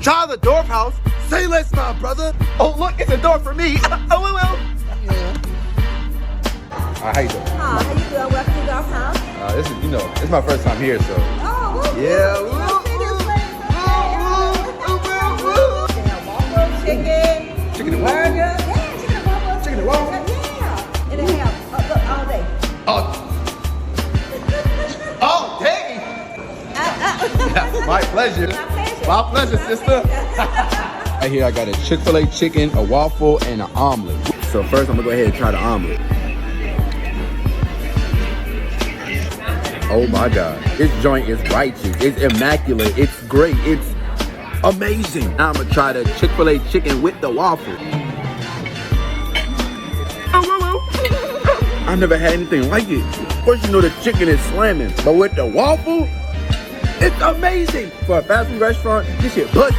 Try the Dorf House. Say less, my brother. Oh, look, it's a door for me. Oh, well. Yeah. How you doing? How you doing? Welcome to Dorf House. This is, it's my first time here, so. Oh, Yeah. Woo. They have waffles, chicken, Chicken and burger. waffles. Yeah, chicken and waffles. Chicken and waffles? Yeah. And they have look, all day. Oh, dang. My pleasure. My pleasure, sister. Right here, I got a Chick-fil-A chicken, a waffle, and an omelet. So first, I'm gonna go ahead and try the omelet. Oh my God, this joint is righteous. It's immaculate. It's great. It's amazing. Now I'm gonna try the Chick-fil-A chicken with the waffle. I've never had anything like it. Of course, the chicken is slamming, but with the waffle, it's amazing. For a fast food restaurant, this shit busting.